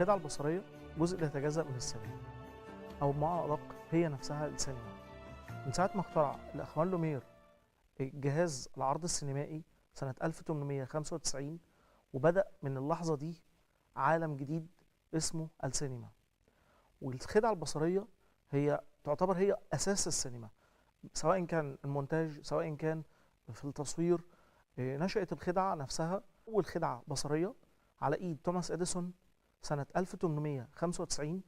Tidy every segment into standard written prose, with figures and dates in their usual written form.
الخدعة البصرية جزء لا يتجزأ من السينما، أو بمعنى أدق هي نفسها السينما. من ساعة ما اخترع الأخوان لومير جهاز العرض السينمائي سنة 1895، وبدأ من اللحظة دي عالم جديد اسمه السينما. والخدعة البصرية تعتبر هي أساس السينما، سواء كان المونتاج سواء كان في التصوير. نشأت الخدعة نفسها أول خدعة بصرية على إيد توماس إديسون سنة 1895.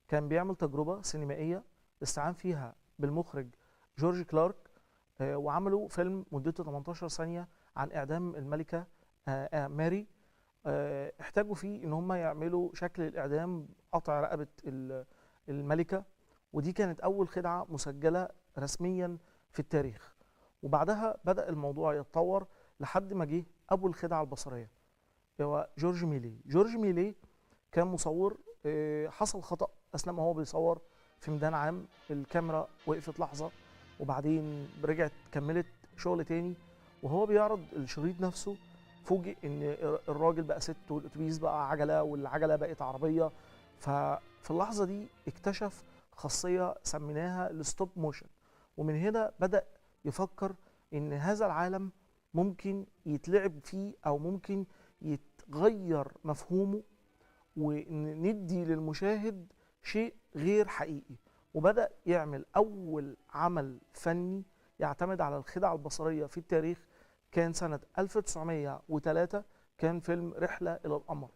كان بيعمل تجربة سينمائية استعان فيها بالمخرج جورج كلارك، وعملوا فيلم مدته 18 ثانية عن إعدام الملكة ماري. احتاجوا فيه إن هم يعملوا شكل الإعدام، قطع رقبة الملكة، ودي كانت أول خدعة مسجلة رسميا في التاريخ. وبعدها بدأ الموضوع يتطور لحد ما جه أبو الخدعة البصرية هو جورج ميلي. جورج ميلي كان مصور، حصل خطأ أثناء ما هو بيصور في ميدان عام، الكاميرا وقفت لحظة وبعدين رجعت كملت شغل تاني، وهو بيعرض الشريط نفسه فوجئ ان الراجل بقى ست والاتوبيس بقى عجلة والعجلة بقت عربية. ففي اللحظة دي اكتشف خاصية سميناها الستوب موشن، ومن هنا بدأ يفكر ان هذا العالم ممكن يتلعب فيه او ممكن يتغير مفهومه وندي للمشاهد شيء غير حقيقي. وبدأ يعمل أول عمل فني يعتمد على الخدعة البصرية في التاريخ، كان سنة 1903، كان فيلم رحلة إلى القمر.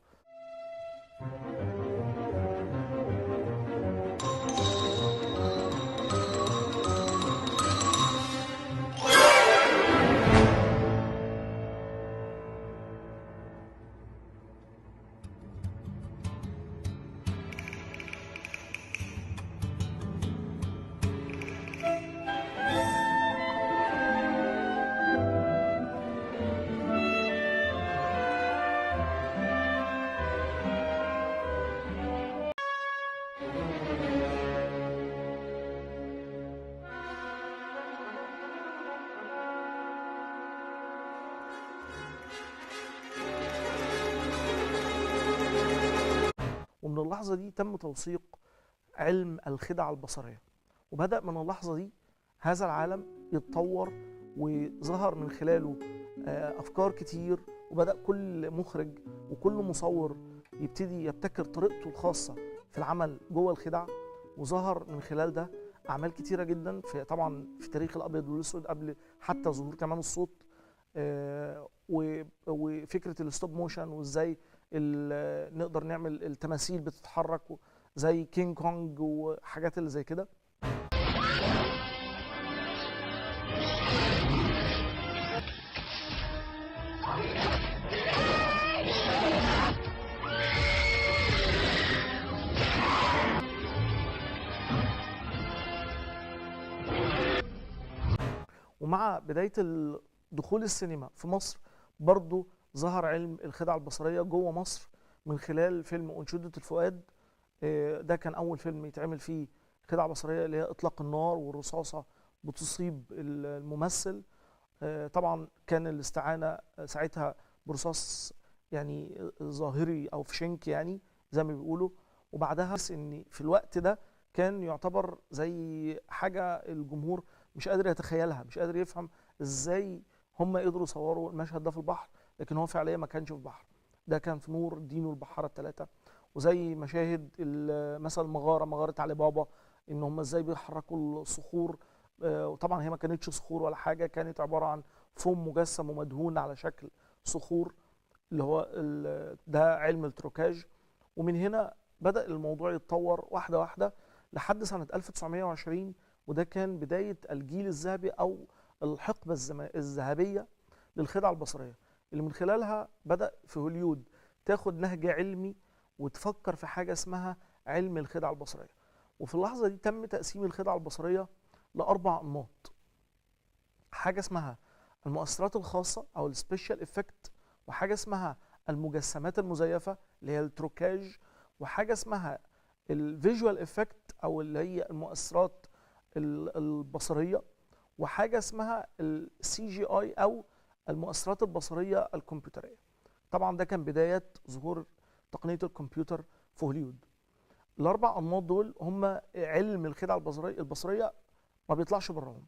ومن اللحظة دي تم توثيق علم الخدع البصرية، وبدأ من اللحظة دي هذا العالم يتطور وظهر من خلاله أفكار كتير، وبدأ كل مخرج وكل مصور يبتدي يبتكر طريقته الخاصة في العمل جوه الخدع. وظهر من خلال ده أعمال كتيرة جدا طبعا في تاريخ الأبيض والأسود قبل حتى ظهور كمان الصوت، وفكرة الستوب موشن وإزاي نقدر نعمل التماثيل بتتحرك زي كينج كونج وحاجات اللي زي كده. ومع بداية دخول السينما في مصر برضو ظهر علم الخدع البصرية جوه مصر من خلال فيلم أنشودة الفؤاد. ده كان أول فيلم يتعمل فيه خدعة بصرية، اللي هي إطلاق النار والرصاصة بتصيب الممثل. طبعا كان الاستعانة ساعتها برصاص يعني ظاهري أو فشنك يعني زي ما بيقولوا. وبعدها إن في الوقت ده كان يعتبر زي حاجة الجمهور مش قادر يتخيلها، مش قادر يفهم ازاي هم قدروا يصوروا المشهد ده في البحر، لكن هو فعليا ما كانش في البحر، ده كان في نور الدين والبحارة الثلاثة. وزي مشاهد مثلا مغارة علي بابا، ان هم ازاي بيحركوا الصخور. وطبعا هي ما كانتش صخور ولا حاجة، كانت عبارة عن فوم مجسم ومدهون على شكل صخور، اللي هو ده علم التروكاج. ومن هنا بدأ الموضوع يتطور واحدة واحدة لحد سنة 1920، وده كان بداية الجيل الذهبي أو الحقبة الذهبية للخدعة البصرية، اللي من خلالها بدأ في هوليود تاخد نهج علمي وتفكر في حاجة اسمها علم الخدعة البصرية. وفي اللحظة دي تم تقسيم الخدعة البصرية لأربع أنماط: حاجة اسمها المؤثرات الخاصة أو السبيشال إفكت، وحاجة اسمها المجسمات المزيفة اللي هي التروكاج، وحاجة اسمها الفيجوال إفكت أو اللي هي المؤثرات البصرية، وحاجة اسمها السي جي اي أو المؤثرات البصرية الكمبيوترية. طبعا ده كان بداية ظهور تقنية الكمبيوتر في هوليود. الاربع انماط دول هم علم الخدع البصريه ما بيطلعش براهم،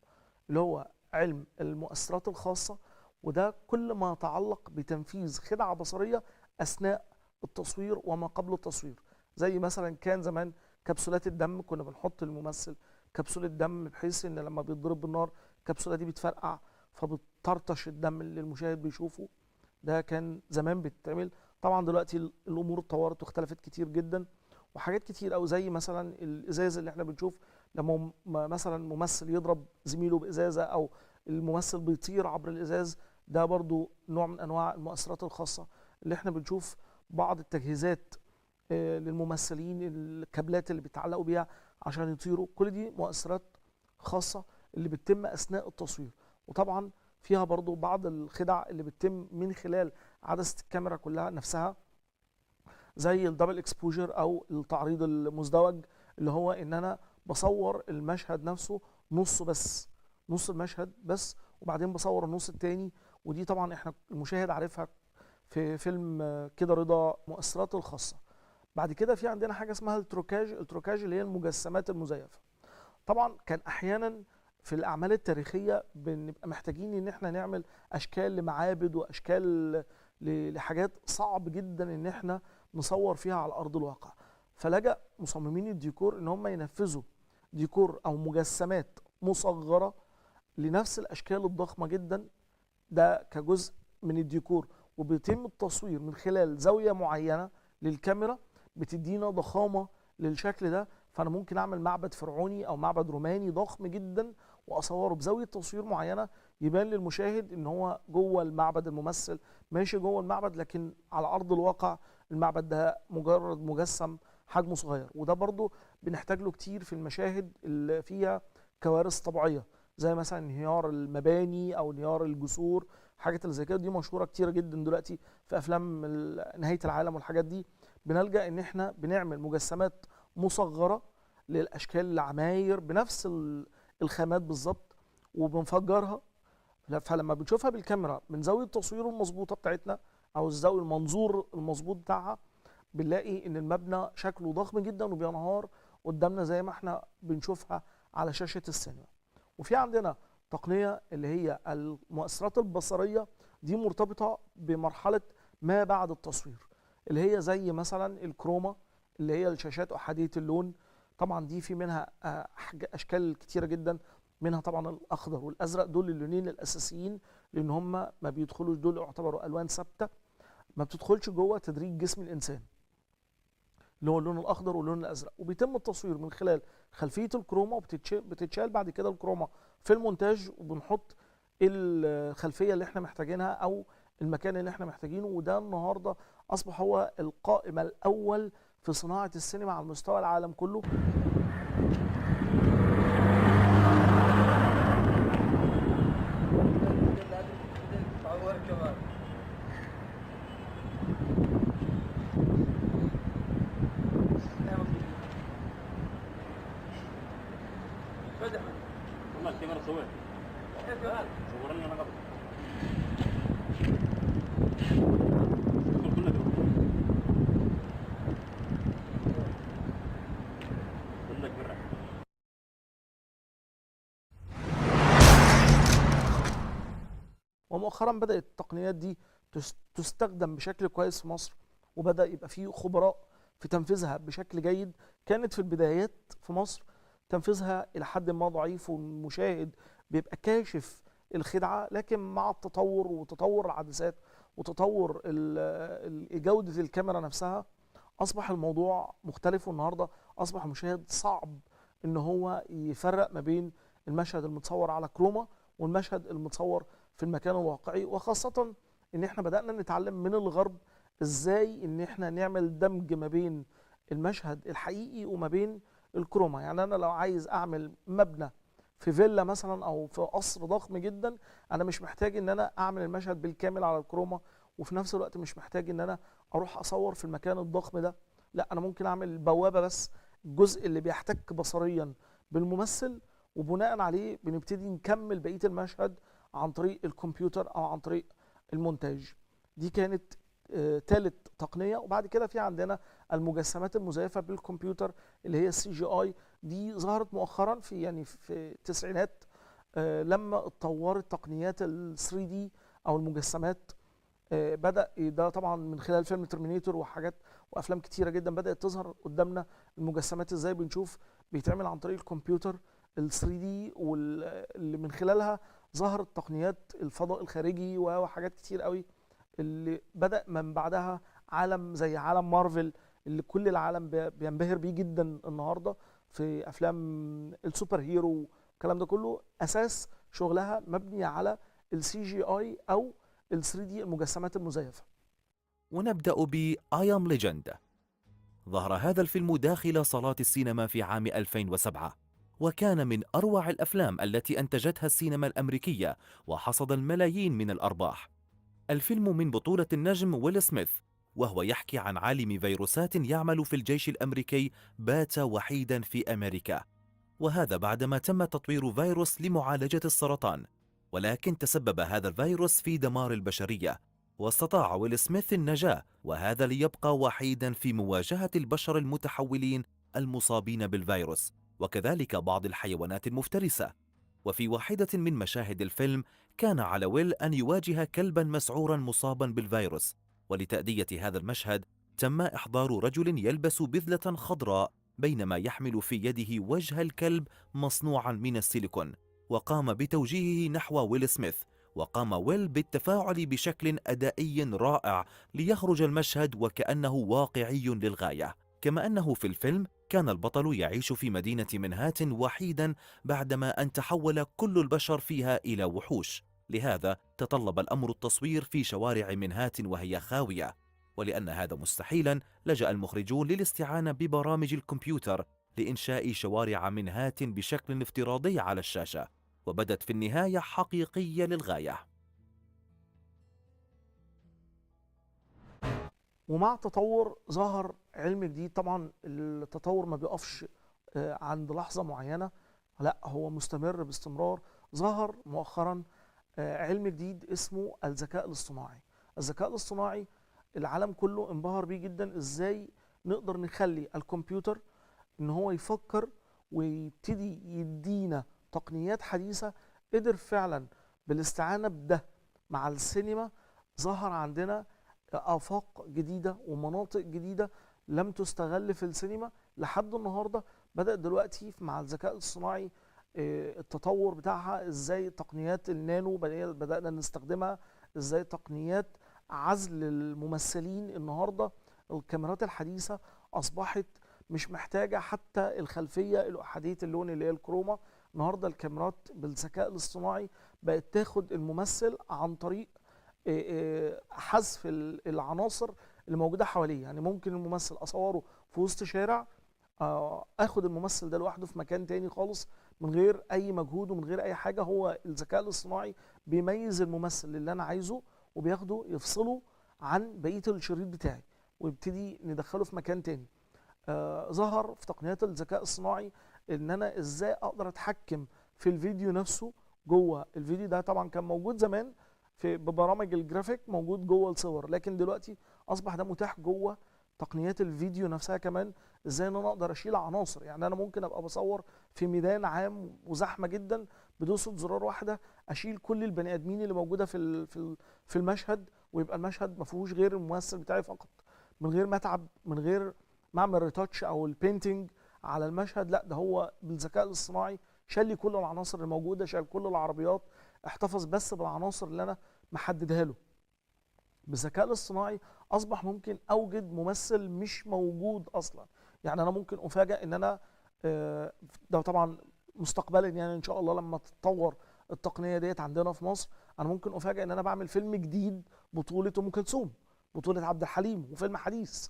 اللي هو علم المؤثرات الخاصه، وده كل ما يتعلق بتنفيذ خدعه بصريه اثناء التصوير وما قبل التصوير. زي مثلا كان زمان كبسولات الدم، كنا بنحط الممثل كبسولة دم بحيث ان لما بيتضرب بالنار الكبسولة دي بتفرقع فبتطرطش الدم اللي المشاهد بيشوفه. ده كان زمان بيتعمل. طبعا دلوقتي الامور اتطورت واختلفت كتير جدا، وحاجات كتير قوي زي مثلا الازاز اللي احنا بنشوف لما مثلا ممثل يضرب زميله بازازه، او الممثل بيطير عبر الازاز. ده برضو نوع من انواع المؤثرات الخاصه اللي احنا بنشوف. بعض التجهيزات للممثلين، الكابلات اللي بيتعلقوا بيها عشان يطيروا، كل دي مؤثرات خاصه اللي بتتم اثناء التصوير. وطبعا فيها برضو بعض الخدع اللي بتتم من خلال عدسه الكاميرا كلها نفسها، زي الدبل اكسبوجر او التعريض المزدوج، اللي هو ان انا بصور المشهد نفسه نصه بس، نص المشهد بس، وبعدين بصور النص التاني. ودي طبعا احنا المشاهد عارفها في فيلم كده رضا، مؤثرات الخاصه. بعد كده في عندنا حاجه اسمها التروكاج. التروكاج اللي هي المجسمات المزيفه. طبعا كان احيانا في الاعمال التاريخيه بنبقى محتاجين ان احنا نعمل اشكال لمعابد واشكال لحاجات صعب جدا ان احنا نصور فيها على ارض الواقع، فلجأ مصممين الديكور ان هم ينفذوا ديكور او مجسمات مصغره لنفس الاشكال الضخمه جدا، ده كجزء من الديكور، وبيتم التصوير من خلال زاويه معينه للكاميرا بتدينا ضخامه للشكل ده. فانا ممكن اعمل معبد فرعوني او معبد روماني ضخم جدا واصوره بزاويه تصوير معينه، يبان للمشاهد ان هو جوه المعبد، الممثل ماشي جوه المعبد، لكن على ارض الواقع المعبد ده مجرد مجسم حجمه صغير. وده برضو بنحتاج له كتير في المشاهد اللي فيها كوارث طبيعيه، زي مثلا انهيار المباني او انهيار الجسور. حاجات اللي زي كده دي مشهوره كتيره جدا دلوقتي في افلام نهايه العالم والحاجات دي. بنلجأ ان احنا بنعمل مجسمات مصغره للاشكال، العماير بنفس الخامات بالظبط، وبنفجرها. فلما بنشوفها بالكاميرا من زاويه التصوير المظبوطه بتاعتنا او الزاويه المنظور المظبوط بتاعها، بنلاقي ان المبنى شكله ضخم جدا وبينهار قدامنا زي ما احنا بنشوفها على شاشه السينما. وفي عندنا تقنيه اللي هي المؤثرات البصريه، دي مرتبطه بمرحله ما بعد التصوير، اللي هي زي مثلا الكروما اللي هي الشاشات احاديه اللون. طبعا دي في منها اشكال كتيره جدا، منها طبعا الاخضر والازرق، دول اللونين الاساسيين لان هم ما بيدخلوش، دول يعتبروا الوان ثابته ما بتدخلش جوه تدريج جسم الانسان، اللي هو اللون الاخضر واللون الازرق. وبيتم التصوير من خلال خلفيه الكروما، وبتتشال بعد كده الكروما في المونتاج، وبنحط الخلفيه اللي احنا محتاجينها او المكان اللي احنا محتاجينه. وده النهارده اصبح هو القائم الاول في صناعه السينما على مستوى العالم كله. الكاميرا صورني انا قبل كلك برا. ومؤخرا بدأت التقنيات دي تستخدم بشكل كويس في مصر، وبدأ يبقى فيه خبراء في تنفيذها بشكل جيد. كانت في البدايات في مصر تنفيذها إلى حد ما ضعيف، والمشاهد بيبقى كاشف الخدعة، لكن مع التطور وتطور العدسات وتطور جودة الكاميرا نفسها أصبح الموضوع مختلف. والنهاردة أصبح المشاهد صعب إن هو يفرق ما بين المشهد المتصور على كروما والمشهد المتصور في المكان الواقعي، وخاصة إن إحنا بدأنا نتعلم من الغرب إزاي إن إحنا نعمل دمج ما بين المشهد الحقيقي وما بين الكروما. يعني أنا لو عايز أعمل مبنى في فيلا مثلا أو في قصر ضخم جدا، أنا مش محتاج إن أنا أعمل المشهد بالكامل على الكروما، وفي نفس الوقت مش محتاج إن أنا أروح أصور في المكان الضخم ده. لا، أنا ممكن أعمل البوابة بس، الجزء اللي بيحتك بصريا بالممثل، وبناء عليه بنبتدي نكمل بقية المشهد عن طريق الكمبيوتر أو عن طريق المونتاج. دي كانت ثالث تقنية. وبعد كده في عندنا المجسمات المزيفه بالكمبيوتر اللي هي السي جي اي. دي ظهرت مؤخرا في التسعينات لما اتطورت تقنيات ال 3 دي او المجسمات. بدأ ده طبعا من خلال فيلم ترمينيتور وحاجات وافلام كتيره جدا بدأت تظهر قدامنا المجسمات ازاي بنشوف بيتعمل عن طريق الكمبيوتر ال 3 دي، واللي من خلالها ظهرت تقنيات الفضاء الخارجي وحاجات كتير قوي. اللي بدأ من بعدها عالم زي عالم مارفل اللي كل العالم بينبهر بيه جدا النهارده في افلام السوبر هيرو والكلام ده كله. اساس شغلها مبني على السي جي اي او ال 3 دي المجسمات المزيفه. ونبدأ ب I Am Legend. ظهر هذا الفيلم داخل صالات السينما في عام 2007، وكان من أروع الأفلام التي أنتجتها السينما الأمريكية وحصد الملايين من الأرباح. الفيلم من بطولة النجم ويل سميث، وهو يحكي عن عالم فيروسات يعمل في الجيش الأمريكي بات وحيدا في أمريكا، وهذا بعدما تم تطوير فيروس لمعالجة السرطان، ولكن تسبب هذا الفيروس في دمار البشرية، واستطاع ويل سميث النجاة، وهذا ليبقى وحيدا في مواجهة البشر المتحولين المصابين بالفيروس، وكذلك بعض الحيوانات المفترسة. وفي واحدة من مشاهد الفيلم كان على ويل أن يواجه كلبا مسعورا مصابا بالفيروس، ولتأدية هذا المشهد تم إحضار رجل يلبس بذلة خضراء بينما يحمل في يده وجه الكلب مصنوعا من السيليكون، وقام بتوجيهه نحو ويل سميث، وقام ويل بالتفاعل بشكل أدائي رائع ليخرج المشهد وكأنه واقعي للغاية. كما أنه في الفيلم كان البطل يعيش في مدينة منهاتن وحيدا بعدما أن تحول كل البشر فيها إلى وحوش، لهذا تطلب الأمر التصوير في شوارع منهاتن وهي خاوية، ولأن هذا مستحيلا لجأ المخرجون للاستعانة ببرامج الكمبيوتر لإنشاء شوارع منهاتن بشكل افتراضي على الشاشة، وبدت في النهاية حقيقية للغاية. ومع تطور ظهر علم جديد. طبعا التطور ما بيقفش عند لحظة معينة، لا هو مستمر باستمرار. ظهر مؤخرا علم جديد اسمه الذكاء الاصطناعي. الذكاء الاصطناعي العالم كله انبهر بيه جدا. ازاي نقدر نخلي الكمبيوتر ان هو يفكر ويبتدي يدينا تقنيات حديثة. قدر فعلا بالاستعانة بده مع السينما ظهر عندنا آفاق جديدة ومناطق جديدة لم تستغل في السينما لحد النهاردة. بدأت دلوقتي مع الذكاء الصناعي التطور بتاعها، ازاي تقنيات النانو بدأنا نستخدمها، ازاي تقنيات عزل الممثلين. النهاردة الكاميرات الحديثة أصبحت مش محتاجة حتى الخلفية الأحادية اللون اللي هي الكروما. النهاردة الكاميرات بالذكاء الاصطناعي بقت تاخد الممثل عن طريق حذف العناصر اللي موجوده حواليه. يعني ممكن الممثل اصوره في وسط شارع، اخد الممثل ده لوحده في مكان تاني خالص من غير اي مجهود ومن غير اي حاجه. هو الذكاء الاصطناعي بيميز الممثل اللي انا عايزه وبياخده يفصله عن بقيه الشريط بتاعي ويبتدي ندخله في مكان تاني. ظهر في تقنيات الذكاء الصناعي ان انا ازاي اقدر اتحكم في الفيديو نفسه جوه الفيديو. ده طبعا كان موجود زمان في ببرامج الجرافيك، موجود جوه الصور، لكن دلوقتي اصبح ده متاح جوه تقنيات الفيديو نفسها كمان. ازاي ان انا اقدر اشيل عناصر. يعني انا ممكن ابقى بصور في ميدان عام وزحمه جدا، بدوسه زرار واحده اشيل كل البني ادمين اللي موجوده في المشهد، ويبقى المشهد ما فيهوش غير الممثل بتاعي فقط، من غير ما اتعب، من غير ما اعمل ريتاتش او البينتنج على المشهد. لا ده هو بالذكاء الاصطناعي شال لي كل العناصر الموجوده، شال كل العربيات، احتفظ بس بالعناصر اللي انا محددها له. بالذكاء الاصطناعي اصبح ممكن اوجد ممثل مش موجود اصلا. يعني انا ممكن افاجئ ان انا ده طبعا مستقبلا، يعني ان شاء الله لما تتطور التقنيه ديت عندنا في مصر، انا ممكن افاجئ ان انا بعمل فيلم جديد بطوله ام كلثوم، بطوله عبد الحليم، وفيلم حديث.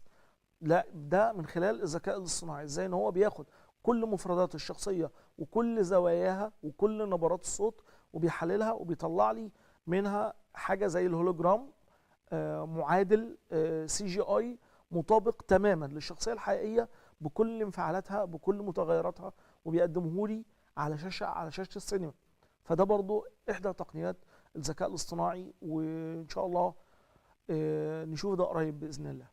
لا ده من خلال الذكاء الاصطناعي، ازاي ان هو بياخد كل مفردات الشخصيه وكل زواياها وكل نبرات الصوت وبيحللها وبيطلع لي منها حاجه زي الهولوجرام، معادل سي جي اي مطابق تماما للشخصيه الحقيقيه بكل انفعالاتها بكل متغيراتها، وبيقدمه لي على شاشه السينما. فده برضو احدى تقنيات الذكاء الاصطناعي، وان شاء الله نشوف ده قريب باذن الله.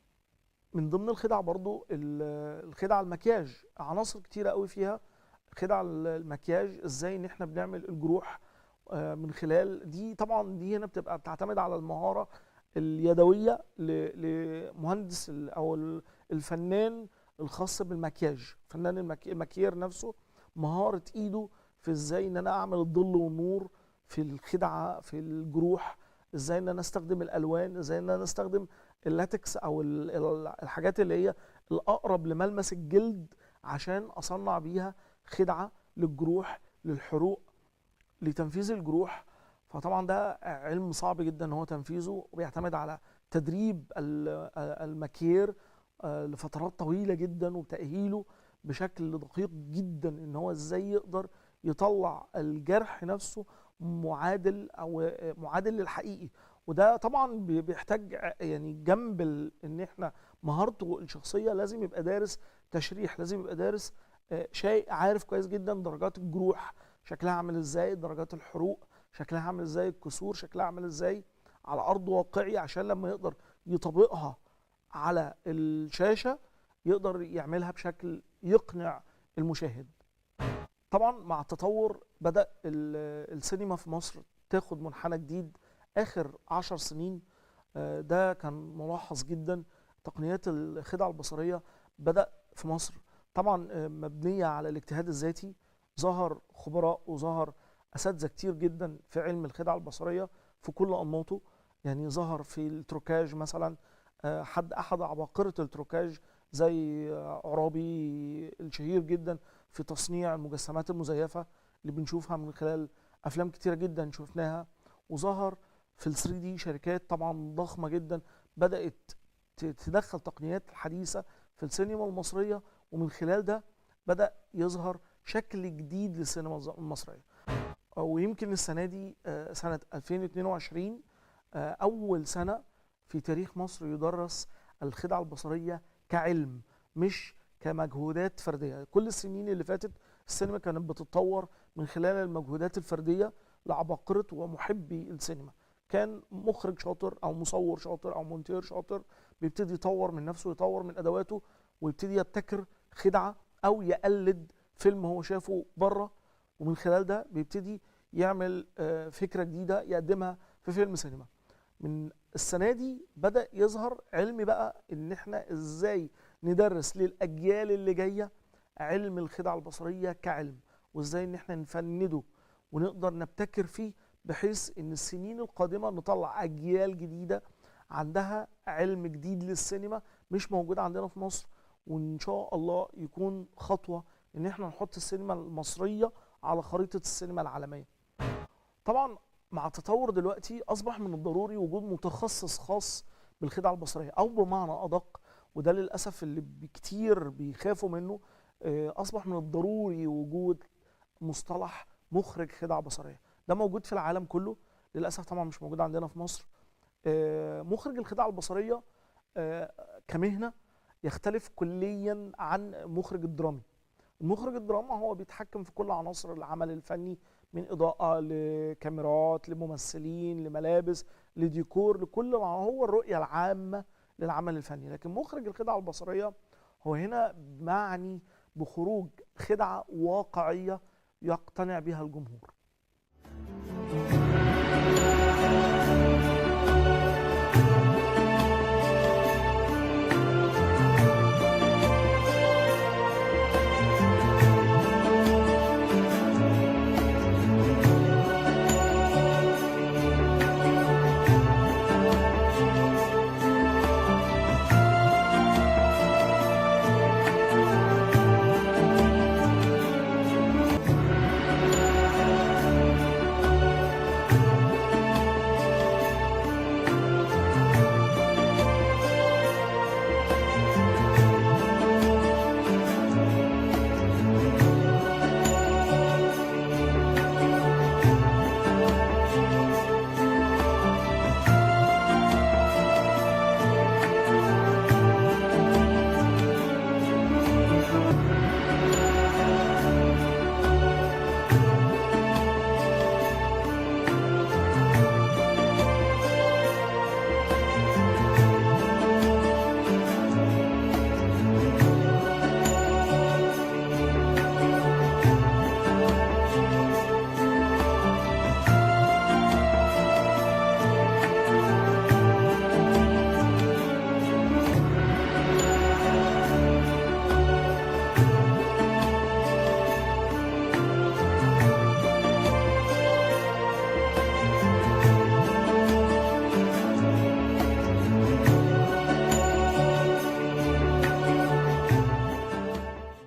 من ضمن الخدع برضو الخدع المكياج، عناصر كتيرة قوي فيها خدع المكياج. ازاي ان احنا بنعمل الجروح من خلال دي. طبعا دي هنا بتبقى بتعتمد على المهارة اليدوية لمهندس او الفنان الخاص بالمكياج، فنان المكيير نفسه، مهارة ايده في ازاي ان انا اعمل الظل والنور في الخدعة في الجروح، ازاي ان انا استخدم الالوان، ازاي ان انا استخدم اللاتكس او الحاجات اللي هي الاقرب لملمس الجلد عشان اصنع بيها خدعة للجروح، للحروق، لتنفيذ الجروح. فطبعا ده علم صعب جدا ان هو تنفيذه، وبيعتمد على تدريب المكيير لفترات طويلة جدا، وتأهيله بشكل دقيق جدا ان هو ازاي يقدر يطلع الجرح نفسه معادل او معادل للحقيقي. وده طبعا بيحتاج يعني جنب ان احنا مهارته الشخصية لازم يبقى دارس تشريح، لازم يبقى دارس شيء، عارف كويس جدا درجات الجروح شكلها عامل ازاي، درجات الحروق شكلها عامل ازاي، الكسور شكلها عامل ازاي على ارض واقعي، عشان لما يقدر يطبقها على الشاشة يقدر يعملها بشكل يقنع المشاهد. طبعا مع التطور بدأ السينما في مصر تاخد منحنى جديد آخر 10 سنين. ده كان ملاحظ جدا. تقنيات الخدع البصرية بدأ في مصر طبعا مبنية على الاجتهاد الذاتي. ظهر خبراء وظهر أساتذة كتير جدا في علم الخدع البصرية في كل أنماطه. يعني ظهر في التروكاج مثلا أحد عباقرة التروكاج زي عرابي الشهير جدا في تصنيع المجسمات المزيفة اللي بنشوفها من خلال أفلام كتيرة جدا شفناها. وظهر في ال 3 دي شركات طبعا ضخمة جدا بدأت تدخل تقنيات حديثة في السينما المصرية، ومن خلال ده بدأ يظهر شكل جديد للسينما المصرية. ويمكن السنة دي سنة 2022 أول سنة في تاريخ مصر يدرس الخدع البصرية كعلم مش كمجهودات فردية. كل السنين اللي فاتت السينما كانت بتتطور من خلال المجهودات الفردية لعباقرة ومحبي السينما. كان مخرج شاطر أو مصور شاطر أو مونتير شاطر بيبتدي يطور من نفسه، يطور من أدواته، ويبتدي يبتكر خدعة أو يقلد فيلم هو شافه بره، ومن خلال ده بيبتدي يعمل فكرة جديدة يقدمها في فيلم سينما. من السنة دي بدأ يظهر علم بقى ان احنا ازاي ندرس للأجيال اللي جاية علم الخدع البصرية كعلم، وازاي ان احنا نفنده ونقدر نبتكر فيه بحيث ان السنين القادمة نطلع أجيال جديدة عندها علم جديد للسينما مش موجود عندنا في مصر. وان شاء الله يكون خطوة ان احنا نحط السينما المصرية على خريطة السينما العالمية. طبعا مع التطور دلوقتي اصبح من الضروري وجود متخصص خاص بالخدع البصريه، او بمعنى ادق وده للاسف اللي كتير بيخافوا منه، اصبح من الضروري وجود مصطلح مخرج خدع بصريه. ده موجود في العالم كله، للاسف طبعا مش موجود عندنا في مصر. مخرج الخدع البصريه كمهنه يختلف كليا عن مخرج الدرامي. المخرج الدراما هو بيتحكم في كل عناصر العمل الفني، من إضاءة لكاميرات لممثلين لملابس لديكور لكل ما هو الرؤية العامة للعمل الفني. لكن مخرج الخدعة البصرية هو هنا معني بخروج خدعة واقعية يقتنع بها الجمهور.